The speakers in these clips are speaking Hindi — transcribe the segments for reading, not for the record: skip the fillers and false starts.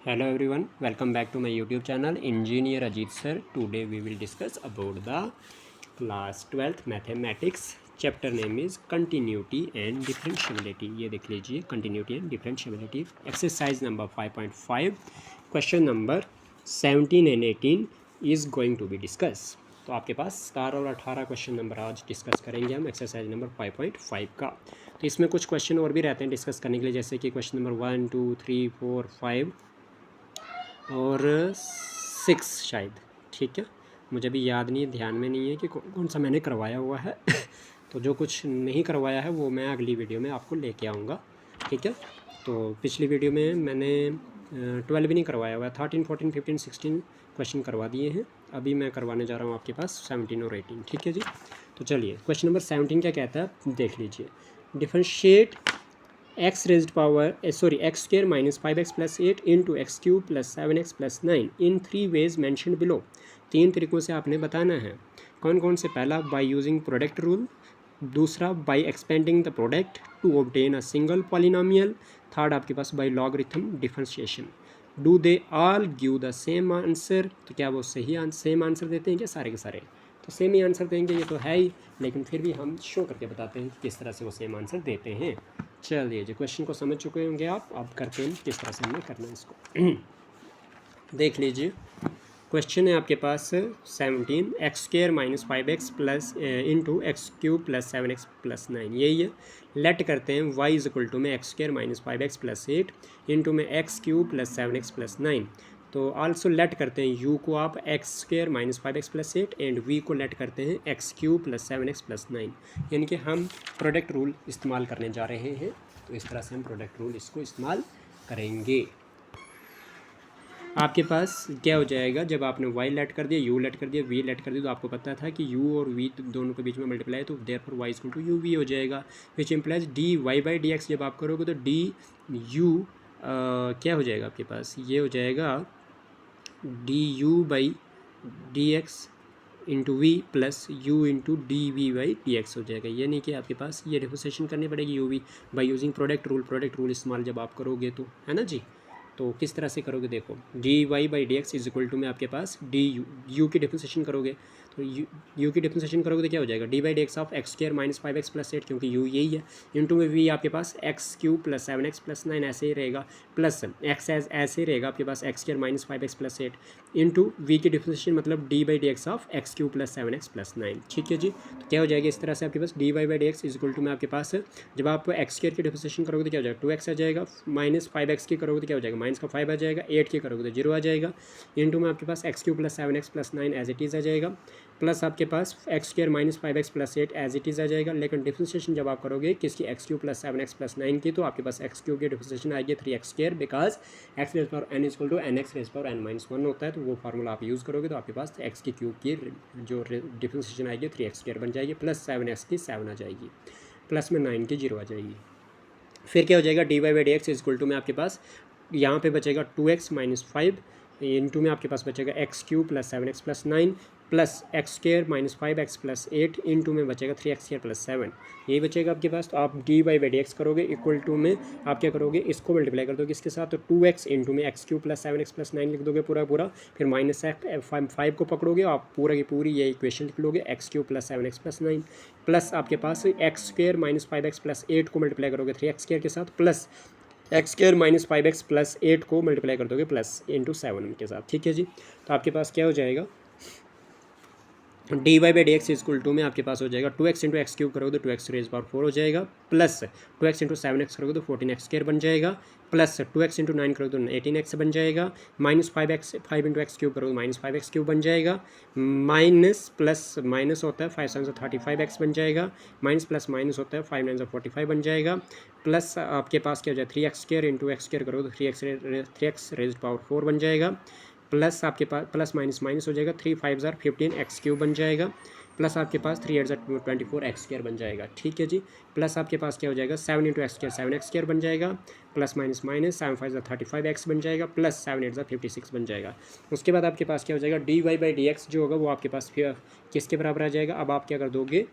Hello everyone, welcome back to my YouTube channel Engineer Ajit Sir. Today we will discuss about the class 12th mathematics. Chapter name is continuity and differentiability. ये देख लीजिए continuity and differentiability. Exercise number 5.5 question number 17 and 18 is going to be discussed. तो आपके पास 17 और 18 क्वेश्चन नंबर आज डिस्कस करेंगे हम एक्सरसाइज नंबर 5.5 का। तो इसमें कुछ क्वेश्चन और भी रहते हैं डिस्कस करने के लिए, जैसे कि क्वेश्चन नंबर 1 2 3 4 5 और 6 शायद। ठीक है, मुझे भी याद नहीं है, ध्यान में नहीं है कि कौन सा मैंने करवाया हुआ है तो जो कुछ नहीं करवाया है वो मैं अगली वीडियो में आपको लेके आऊँगा। ठीक है, तो पिछली वीडियो में मैंने 12 भी नहीं करवाया हुआ है, 13 14 15 16 क्वेश्चन करवा दिए हैं। अभी मैं करवाने जा रहा हूँ आपके पास 17 और 18। ठीक है जी, तो चलिए क्वेश्चन नंबर 17 क्या कहता है देख लीजिए। Differentiate x raised power x square minus 5x plus 8 into x cube plus 7x plus 9 in 3 ways mentioned below। 3 तरीक़ों से आपने बताना है। कौन कौन से? पहला by using product rule, दूसरा by expanding the product to obtain a single polynomial, third आपके पास by logarithm differentiation। Do they all give the same answer? तो क्या वो सही सेम आंसर देते हैं क्या सारे के सारे? तो सेम ही आंसर देंगे, ये तो है ही, लेकिन फिर भी हम शो करके बताते हैं कि किस तरह से वो सेम आंसर देते हैं। चलिए जी, क्वेश्चन को समझ चुके होंगे आप, अब करते हैं किस तरह से हमने करना है इसको देख लीजिए। क्वेश्चन है आपके पास 17 x square minus 5x plus into x cube plus 7x plus 9, यही है। लेट करते हैं y इज इक्वल टू में x square minus 5x plus 8 into में x cube plus 7x plus 9। तो आल्सो लेट करते हैं u को आप x square minus 5x plus 8 and v को लेट करते हैं x cube plus 7x plus 9, यानी कि हम प्रोडक्ट रूल इस्तेमाल करने जा रहे हैं। तो इस तरह से हम प्रोडक्ट रूल इसको इस्तेमाल करेंगे। आपके पास क्या हो जाएगा, जब आपने y लेट कर दिया, u लेट कर दिया, v लेट कर दिया, तो आपको पता था कि u और v दोनों के बीच में मल्टीप्लाई है, तो therefore y equal to U V हो जाएगा, which implies D Y by D X. जब आप करोगे तो डी यू क्या हो जाएगा आपके पास, ये हो जाएगा D U by D X into V plus U into D V by D X हो जाएगा। यानी कि आपके पास ये डिफरेंशिएशन करनी पड़ेगी U V by using product rule इस्तेमाल जब आप करोगे तो, है ना जी। तो किस तरह से करोगे देखो, D Y by D x is equal to में आपके पास डी यू की डिफरेंशिएशन करोगे, तो यू की डिफरेंशिएशन करोगे तो क्या हो जाएगा, d by D x of x square minus 5x plus 8, क्योंकि यू यही है, इंटू में वी आपके पास x cube plus 7x plus 9 ऐसे ही रहेगा, प्लस एक्स ऐसे ही रहेगा आपके पास x square minus 5x plus 8 into v की डिफरेंशिएशन मतलब d by D x of x cube plus 7x plus 9। ठीक है जी, तो क्या हो जाएगा इस तरह से आपके पास d Y by D x is equal to में आपके पास जब आप एक्स स्क्र की डिफरेंशिएशन करोगे तो क्या हो जाएगा 2x आ जाएगा, माइनस 5x की करोगे तो क्या हो जाएगा माइनस का 5 आ जाएगा, 8 की करोगे तो 0 आ जाएगा, इंटू में आपके पास x cube plus 7x plus 9 as it is आ जाएगा, प्लस आपके पास x square minus 5x plus 8 as it is आ जाएगा। लेकिन डिफरेंशिएशन जब आप करोगे किसकी, x cube plus 7x plus 9 की, तो आपके पास एक्स क्यूब की डिफरेंशिएशन आएगी 3x square, because X raise power n equal to N X raise power n minus 1 होता है, तो वो फार्मूला आप यूज़ करोगे तो आपके पास एक्स की क्यूब की जो डिफरेंशिएशन आएगी 3x स्क्र बन जाएगी, प्लस 7x की 7 आ जाएगी, प्लस में 9 की 0 आ जाएगी। फिर क्या हो जाएगा, D Y by D x equal to में आपके पास यहाँ पे बचेगा 2x माइनस 5 इंटू में आपके पास बचेगा x cube plus 7x plus 9 plus x square minus 5x plus 8 into में बचेगा 3x स्क्र प्लस 7, यही बचेगा आपके पास। तो आप D Y by D X करोगे इक्वल टू में आप क्या करोगे, इसको मल्टीप्लाई कर दोगे इसके साथ, तो 2x इंटू में x cube plus 7x plus 9 लिख दोगे पूरा पूरा, फिर माइनस 5 को पकड़ोगे आप पूरा की पूरी ये इक्वेशन लिख लोगे x cube plus 7x plus 9, plus आपके पास x square minus 5x plus 8 को मल्टीप्लाई करोगे 3x स्क्र के साथ, plus x square minus 5x plus 8 को मल्टीप्लाई कर दोगे प्लस इंटू 7 के साथ। ठीक है जी, तो आपके पास क्या हो जाएगा, D Y by D x equal to में आपके पास हो जाएगा 2x इंटू एक्स क्यूब करोगे तो 2x रेज पावर 4 हो जाएगा, प्लस 2x इंटू 7x करोगे तो 14x स्क्र बन जाएगा, प्लस 2x इंटू 9 करोगे तो 18x बन जाएगा, माइनस 5 इंटू एक्स क्यूब करोगे माइनस 5x क्यूब बन जाएगा, माइनस प्लस माइनस होता है 5 7 35x बन जाएगा, माइनस प्लस माइनस होता है 5 9 45 बन जाएगा, प्लस आपके पास क्या हो जाएगा 3x square into x square करोगे तो 3x रेज पावर 4 बन जाएगा, प्लस आपके पास प्लस माइनस माइनस हो जाएगा 3 5 15 एक्स क्यूब बन जाएगा, प्लस आपके पास 3 8 24 एक्स स्क्र बन जाएगा। ठीक है जी, प्लस आपके पास क्या हो जाएगा 7 into x square 7 x square बन जाएगा, प्लस माइनस माइनस 7 5 35 एक्स बन जाएगा, प्लस 7 8 56 बन जाएगा। उसके बाद आपके पास क्या हो जाएगा, D Y by D X जो होगा वो आपके पास फिर किसके बराबर आ जाएगा, अब आप क्या कर दोगे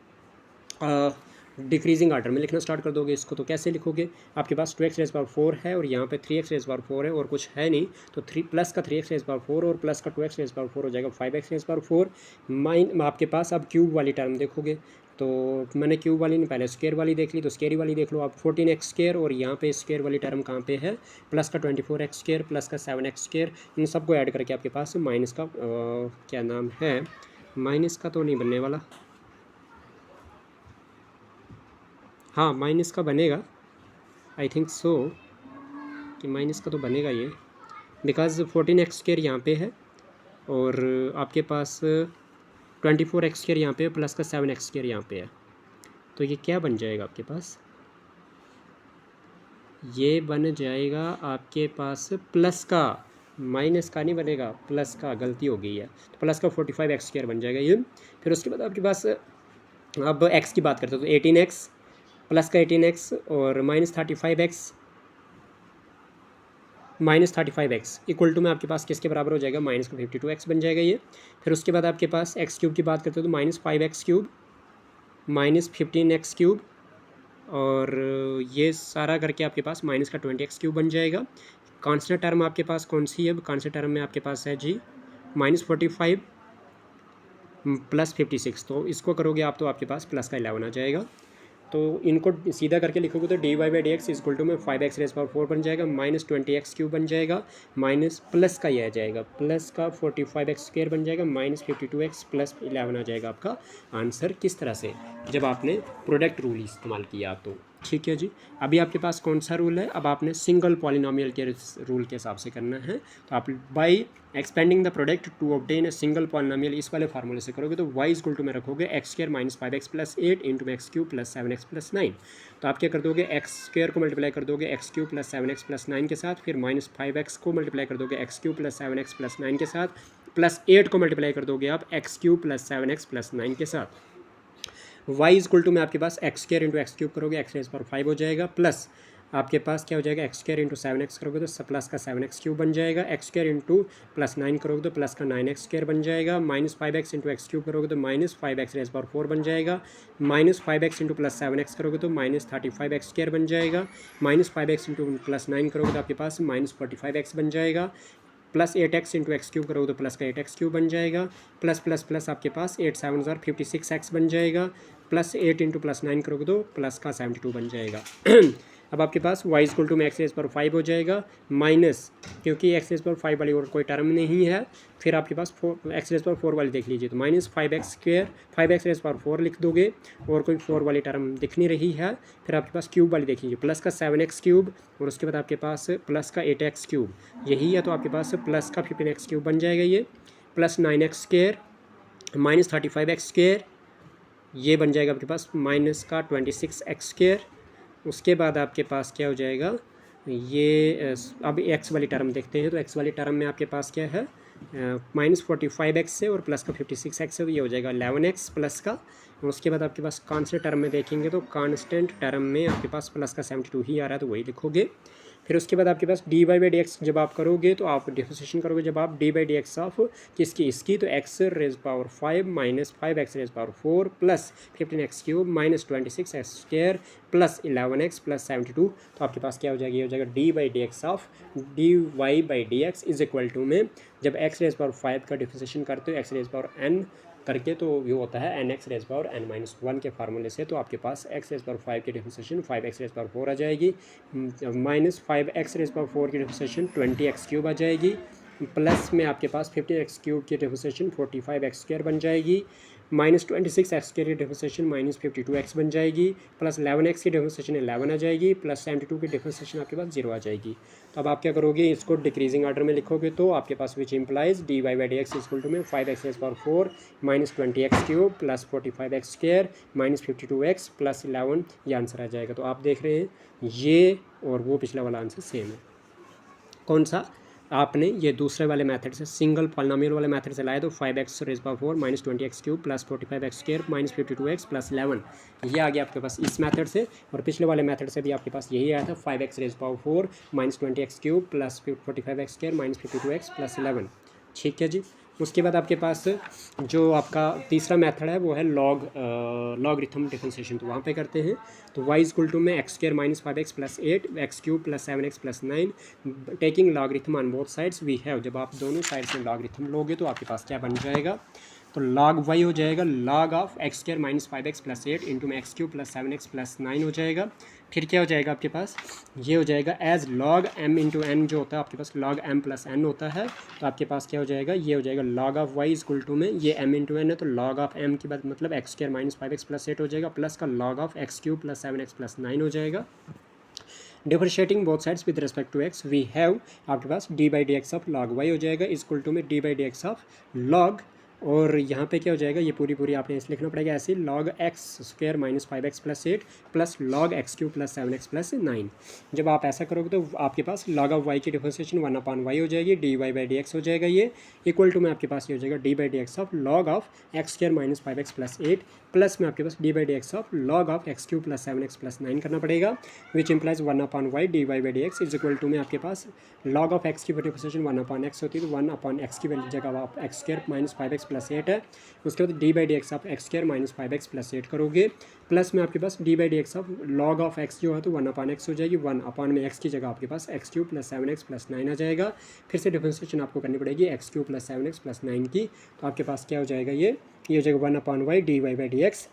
डिक्रीजिंग आर्डर में लिखना स्टार्ट कर दोगे इसको। तो कैसे लिखोगे, आपके पास 2x रेज़ पावर 4 है और यहाँ पे 3x रेज़ पावर 4 है और कुछ है नहीं, तो 3 प्लस का 3x रेज़ पावर 4 और प्लस का 2x रेज़ पावर 4 हो जाएगा 5x रेज़ पावर 4 माइन। आपके पास अब क्यूब वाली टर्म देखोगे, तो मैंने क्यूब वाली नहीं पहले स्क्वायर वाली देख ली, तो स्क्वायर वाली देख लो आप 14x स्क्वायर, और यहाँ पे स्क्वायर वाली टर्म कहाँ पे है, प्लस का 24x स्क्वायर प्लस का 7x स्क्वायर, इन सबको ऐड करके आपके पास माइनस का क्या नाम है, माइनस का तो नहीं बनने वाला, हाँ माइनस का बनेगा, आई थिंक सो कि माइनस का तो बनेगा ये, बिकॉज 14x स्क्वायर यहाँ पे है और आपके पास 24x स्क्वायर यहाँ पे प्लस का 7x स्क्वायर यहाँ पे है, तो ये क्या बन जाएगा आपके पास, ये बन जाएगा आपके पास प्लस का, माइनस का नहीं बनेगा, प्लस का, गलती हो गई है, तो प्लस का 45x स्क्वायर बन जाएगा ये। फिर उसके बाद आपके पास अब x की बात करते हो तो 18x प्लस का 18x और माइनस 35x इक्वल टू में आपके पास किसके बराबर हो जाएगा, माइनस का 52x बन जाएगा ये। फिर उसके बाद आपके पास एक्स क्यूब की बात करते हो तो minus 5x cube minus 15x cube और ये सारा करके आपके पास माइनस का 20x क्यूब बन जाएगा। कांस्टेंट टर्म आपके पास कौन सी है, कांस्टेंट टर्म में आपके पास है जी -45 प्लस 56, तो इसको करोगे आप तो आपके पास प्लस का 11 आ जाएगा। तो इनको सीधा करके लिखोगे तो dy/dx इक्वल टू में 5x रेज़ पावर 4 बन जाएगा, माइनस 20x क्यूब बन जाएगा, माइनस प्लस का ये आ जाएगा, प्लस का 45x स्क्वायर बन जाएगा, माइनस 52x प्लस 11 आ जाएगा आपका आंसर। किस तरह से, जब आपने प्रोडक्ट रूल इस्तेमाल किया तो ठीक है जी। अभी आपके पास कौन सा रूल है, अब आपने सिंगल पॉलिनोमियल के रूल के हिसाब से करना है, तो आप by expanding the product to obtain a single polynomial इस वाले फार्मूले से करोगे तो y इक्वल टू में रखोगे x square minus 5x plus 8 into x cube plus 7x plus 9, तो आप क्या कर दोगे x स्क्वायर को मल्टीप्लाई कर दोगे x cube plus 7x plus 9 के साथ, फिर माइनस 5x को मल्टीप्लाई कर दोगे x cube plus 7x plus 9 के साथ, प्लस 8 को मल्टीप्लाई कर दोगे आप x cube plus 7x plus 9 के साथ। y इक्वल टू में आपके पास x square into x cube करोगे एक्स रेज़ पावर 5 हो जाएगा, प्लस आपके पास क्या हो जाएगा एक्स स्क्वायर इंटू 7x करोगे तो प्लस का 7x क्यूब बन जाएगा, एक्स स्क्वायर इंटू प्लस 9 करोगे तो प्लस का 9x स्क्वायर बन जाएगा, minus 5x into x cube करोगे तो माइनस 5x रेज़ पावर 4 बन जाएगा, minus 5x into plus 7x करोगे तो माइनस 35x स्क्वायर बन जाएगा, माइनस 5x इंटू प्लस 9 करोगे तो आपके पास माइनस 45x बन जाएगा, plus 8x into x cube करोगे तो प्लस का 8x क्यूब बन जाएगा, प्लस प्लस प्लस आपके पास 8 7 56x बन जाएगा, प्लस 8 इंटू प्लस 9 करोगे तो प्लस का 72 बन जाएगा। अब आपके पास y इक्वल टू में एक्स रेज़ पावर 5 हो जाएगा, माइनस क्योंकि एक्स रेज़ पावर 5 वाली और कोई टर्म नहीं है, फिर आपके पास एक्स रेज़ पावर 4 वाली देख लीजिए तो minus 5x square 5x raise power 4 लिख दोगे और कोई 4 वाली टर्म दिख नहीं रही है, फिर आपके पास क्यूब वाली देख लीजिए प्लस का 7x क्यूब और उसके बाद आपके पास प्लस का 8x क्यूब, यही है तो आपके पास प्लस का 15x क्यूब बन जाएगा ये, plus 9x square minus 35x square, ये बन जाएगा आपके पास माइनस का 26x स्क्वायर। उसके बाद आपके पास क्या हो जाएगा, ये अब एक्स वाली टर्म देखते हैं, तो एक्स वाली टर्म में आपके पास क्या है माइनस 45x से और प्लस का 56x से, तो ये हो जाएगा 11x प्लस का। उसके बाद आपके पास कांस्टेंट टर्म में देखेंगे तो कांस्टेंट टर्म में आपके पास प्लस का 72 ही आ रहा है, तो वही लिखोगे। फिर उसके बाद आपके पास dy/dx जब आप करोगे तो आप डिफरेंशिएशन करोगे जब आप dy/dx ऑफ किसकी, इसकी, तो x rays power 5 minus 5x raise power 4 plus 15x cube minus 26x square plus 11x plus 72, तो आपके पास क्या हो जाएगा, ये हो जाएगा dy/dx of dy/dx is equal to में जब x रेज़ पावर 5 का डिफरेंशिएशन करते हो x रेज़ पावर n करके तो ये होता है nx रेज़ पावर n-1 के फार्मूले से, तो आपके पास x रेज़ पावर 5 की डिफरेंशिएशन 5x रेज़ पावर 4 आ जाएगी, माइनस 5x रेज़ पावर 4 की डिफरेंशिएशन 20x क्यूब आ जाएगी, प्लस में आपके पास 15x क्यूब की डिफरेंशिएशन 45x स्क्वायर बन जाएगी, माइनस 26x स्क्वायर की डिफरेंशिएशन माइनस 52x बन जाएगी, प्लस 11x की डिफरेंशिएशन 11 आ जाएगी, प्लस 72 की डिफरेंशिएशन आपके पास 0 आ जाएगी। तो अब आप क्या करोगे, इसको डिक्रीजिंग ऑर्डर में लिखोगे तो आपके पास which implies dy/dx equal to में 5x raise power 4 minus 20x cube plus 45x square minus 52x plus 11, ये आंसर आ जाएगा। तो आप देख रहे हैं ये और वो पिछला वाला आंसर सेम है। कौन सा, आपने ये दूसरे वाले मेथड से सिंगल पॉलिनोमियल वाले मेथड से लाया तो 5x raise power 4 minus 20x cube plus 45x square minus 52x plus 11, ये आ गया आपके पास इस मेथड से, और पिछले वाले मेथड से भी आपके पास यही आया था 5x raise power 4 minus 20x cube plus 45x square minus 52x plus 11। ठीक है जी, उसके बाद आपके पास जो आपका तीसरा मेथड है वो है लॉगरिथम डिफरेंशिएशन, तो वहाँ पे करते हैं। तो y इक्वल टू में x square minus 5x plus 8 X cube plus 7x plus 9 taking logarithm on both sides we have, जब आप दोनों साइड से लॉगरिथम लोगे तो आपके पास क्या बन जाएगा, तो log y हो जाएगा log of x square minus 5x plus 8 into में x cube plus 7x plus 9 हो जाएगा। फिर क्या हो जाएगा आपके पास, ये हो जाएगा as log m into N, जो होता है आपके पास log m प्लस n होता है, तो आपके पास क्या हो जाएगा, ये हो जाएगा log of y equal to में ये m इंटू एन है, तो log ऑफ m की बात मतलब x square minus 5x plus 8 हो जाएगा, प्लस का log of x cube plus 7x plus 9 हो जाएगा। Differentiating both sides with respect to x we have, आपके पास d by D x of log y हो जाएगा इक्वल टू में d by D x of log, और यहाँ पे क्या हो जाएगा, ये पूरी आपने इसे लिखना पड़ेगा ऐसे, log x square minus 5x plus 8 plus log x cube plus 7x plus 9। जब आप ऐसा करोगे तो आपके पास log ऑफ y की डिफरेंशिएशन 1/y हो जाएगी, dy बाई डी एक्स हो जाएगा ये, इक्वल टू में आपके पास ये हो जाएगा d by D x of log of x square minus 5x plus 8 plus में आपके पास d by D x of log of x cube plus 7x plus 9 करना पड़ेगा, which implies 1/y dy by D x is equal to में आपके पास log ऑफ एक्स की डिफरेंशिएशन 1/x होती है, तो 1/x की वैल्यू जगह आप x square minus 5x plus 8 है, उसके बाद d by D x of x square minus 5x plus 8 करोगे, प्लस में आपके पास d by D x of log of x जो है तो 1/x हो जाएगी, 1 में एक्स की जगह आपके पास x cube plus 7x plus 9 आ जाएगा। फिर से डिफरेंशिएशन आपको करनी पड़ेगी x cube plus 7x plus 9 की, तो आपके पास क्या हो जाएगा, ये हो जाएगा 1/y dy by D x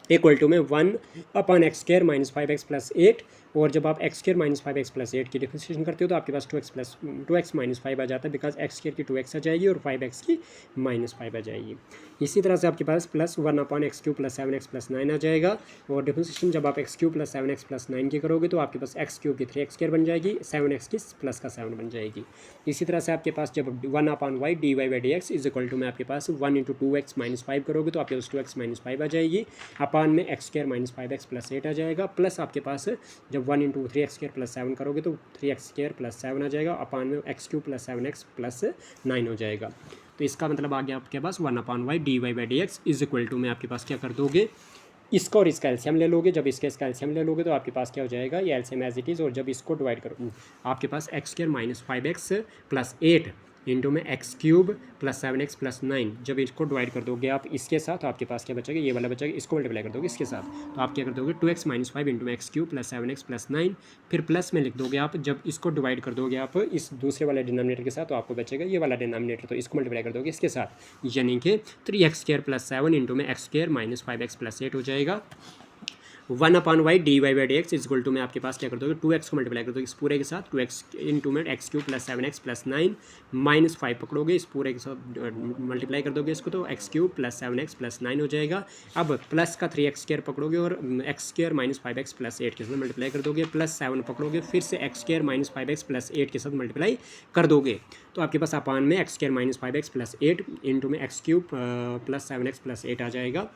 equal to में 1/x square minus 5x plus 8, और जब आप x square minus 5x plus 8 की डिफरेंशिएशन करते हो तो आपके पास 2x माइनस 5 आ जाता है, बिकॉज एक्स स्क्वायर की 2x आ जाएगी और 5x की माइनस 5 आ जाएगी। इसी तरह से आपके पास plus 1/x cube plus 7x plus 9 आ जाएगा, और डिफरेंशिएशन जब आप x cube plus 7x plus 9 की करोगे तो आपके पास एक्स क्यू की 3x स्क्वायर बन जाएगी, 7x की प्लस का 7 बन जाएगी। इसी तरह से आपके पास जब 1/y dy by D x is equal to में आपके पास 1 इंटू 2x माइनस 5 करोगे तो आपके पास 2x माइनस 5 आ जाएगी, अपान में x square minus 5x plus 8 आ जाएगा, प्लस आपके पास जब 1 इंटू 3x स्क्वायर प्लस 7 करोगे तो 3x स्क्वायर प्लस 7 आ जाएगा, अपान में x cube plus 7x plus 9 हो जाएगा। तो इसका मतलब आ गया आपके पास 1/y dy by D x is equal to में आपके पास क्या कर दोगे, इसका और इसका एलसीएम ले लोगे, जब इसका एलसीएम ले लोगे तो आपके पास क्या हो जाएगा, ये एलसीएम एज इट इज़, और जब इसको डिवाइड करो आपके पास x square minus 5x plus 8 into में x cube plus 7x plus 9, जब इसको डिवाइड कर दोगे आप इसके साथ तो आपके पास क्या बचेगा, ये वाला बचेगा, इसको मल्टीप्लाई कर दोगे इसके साथ, तो आप क्या कर दोगे 2x माइनस 5 इंटू में x cube plus 7x plus 9, फिर प्लस में लिख दोगे आप, जब इसको डिवाइड कर दोगे आप इस दूसरे वाले डिनोमिनेटर के साथ तो आपको बचेगा ये वाला डिनोमिनेटर, तो इसको मल्टीप्लाई कर दोगे इसके साथ, यानी कि 3x स्क्वायर प्लस 7 इंटू में x square minus 5x plus 8 हो जाएगा। 1/y dy by D x equal to में आपके पास क्या कर दोगे 2x को मल्टीप्लाई कर दोगे इस पूरे के साथ, 2x इंटू में x cube plus 7x plus 9 minus 5 पकड़ोगे इस पूरे के साथ मल्टीप्लाई कर दोगे इसको, तो x cube plus 7x plus 9 हो जाएगा। अब प्लस का 3x स्क्वायर पकड़ोगे और x square minus 5x plus 8 के साथ मल्टीप्लाई कर दोगे, प्लस 7 पकड़ोगे फिर से x square minus 5x plus 8 के साथ मल्टीप्लाई कर दोगे, तो आपके पास अपान में x square minus 5x plus 8 into में x cube plus 7x plus 8 आ जाएगा।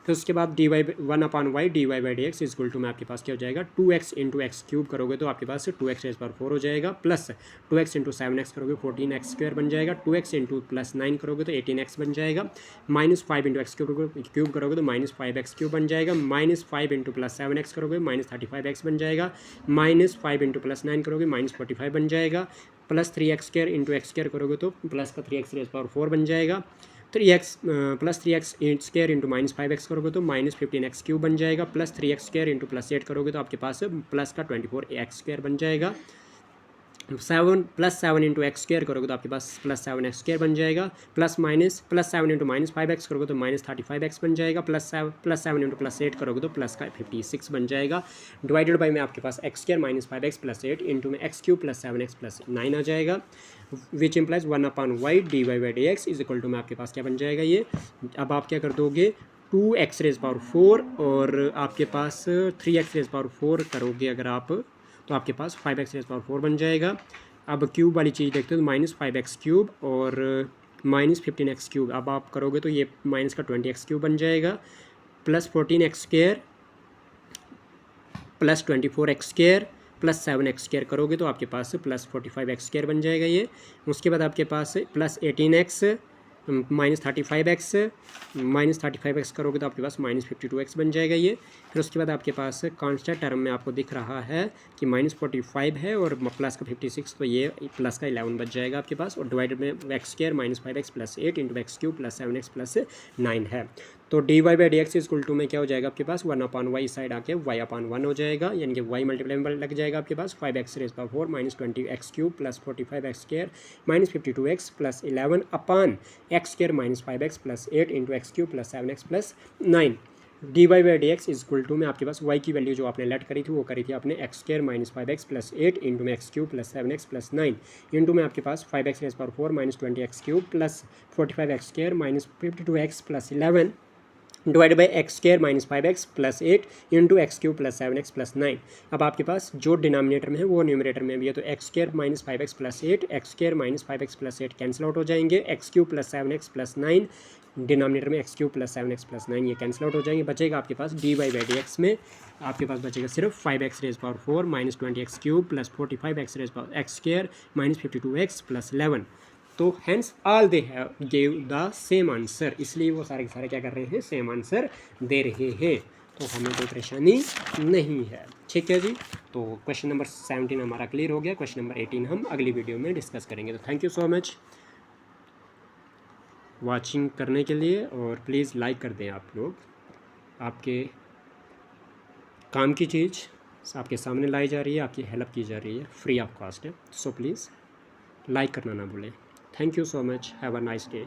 फिर उसके बाद dy 1/y dy by D x equal to में आपके पास क्या हो जाएगा 2x इंटू एक्स क्यूब करोगे तो आपके पास 2x रेज़ पावर 4 हो जाएगा, प्लस 2x इंटू 7x करोगे 14x स्क्वायर बन जाएगा, 2x इंटू प्लस 9 करोगे तो 18x बन जाएगा, माइनस 5 इंटू एक्स क्यूब करोगे तो माइनस 5x क्यूब बन जाएगा, माइनस 5 इंटू प्लस 7x करोगे माइनस 35x बन जाएगा, माइनस 5 इंटू प्लस 9 करोगे माइनस 45 बन जाएगा, plus 3x square into x square करोगे तो प्लस का 3x रेज़ पावर 4 बन जाएगा, 3x plus 3x square into minus 5x करोगे तो माइनस 15x क्यूब बन जाएगा, plus 3x square into plus 8 करोगे तो आपके पास प्लस का 24x स्क्वायर बन जाएगा, 7 इंटू एक्स स्क्वायर करोगे तो आपके पास प्लस 7x स्क्वायर बन जाएगा, प्लस 7 इंटू माइनस 5x करोगे तो माइनस 35x बन जाएगा, प्लस 7 इंटू प्लस 8 करोगे तो प्लस का 56 बन जाएगा, डिवाइडेड बाई में आपके पास x square minus 5x plus 8 into में x cube plus 7x plus 9 आ जाएगा, which implies 1/y dy by D x is equal to में आपके पास क्या बन जाएगा ये, अब आप क्या कर दोगे 2x रेज़ पावर 4 और आपके पास 3x रेज़ पावर 4 करोगे अगर आप तो आपके पास 5x रेज़ पावर 4 बन जाएगा। अब क्यूब वाली चीज़ देखते हो तो माइनस 5x क्यूब और माइनस 15x क्यूब, अब आप करोगे तो ये माइनस का 20x क्यूब बन जाएगा, plus 14x square plus 24x square plus 7x square करोगे तो आपके पास प्लस 45x स्क्वायर बन जाएगा ये। उसके बाद आपके पास प्लस 18x -35x, -35x करोगे तो आपके पास -52x बन जाएगा ये। फिर उसके बाद आपके पास कांस्टेंट टर्म में आपको दिख रहा है कि -45 है और प्लस का 56, तो ये प्लस का 11 बच जाएगा आपके पास। और डिवाइडेड में x² -5x + 8 × x³ + 7x + 9 है। तो dy/dx इक्वल टू में क्या हो जाएगा आपके पास 1/y, इस साइड आके y/1 हो जाएगा, यानी कि y मल्टीप्लाई में लग जाएगा आपके पास 5x⁻⁴ -20x³ + 45x² -52x + 11/x² - 5x + 8 × x³ + 7x + 9। dy/dx equal to में आपके पास y की वैल्यू जो आपने लेट करी थी वो करी थी आपने x² - 5x + 8 × x³ + 7x + 9 into में आपके पास 5x⁻⁴ -20x³ + 45x² - 52x + 11 divided by x² - 5x + 8 into x³ + 7x + 9। अब आपके पास जो डिनोमिनेटर में है वो न्यूमरेटर में भी है, तो x² - 5x + 8 x² - 5x + 8 cancel out हो जाएंगे, x³ + 7x + 9 डिनोमिनेटर में x³ + 7x + 9 ये कैंसिल आउट हो जाएंगे। बचेगा आपके पास dy/dx में आपके पास बचेगा सिर्फ 5x⁻⁴ -20x³ + 45x² - 52x + 11। तो hence all they have gave the same answer, इसलिए वो सारे के सारे क्या कर रहे हैं, सेम आंसर दे रहे हैं। तो हमें कोई परेशानी नहीं है। ठीक है जी। तो क्वेश्चन नंबर 17 हमारा क्लियर हो गया। क्वेश्चन नंबर 18 हम अगली वीडियो में डिस्कस करेंगे। तो thank you so much watching करने के लिए, और प्लीज़ लाइक कर दें आप लोग। आपके काम की चीज़ आपके सामने लाई जा रही है, आपकी हेल्प की जा रही है, फ्री ऑफ कॉस्ट है। सो प्लीज़ लाइक करना ना भूलें। Thank you so much, have a nice day.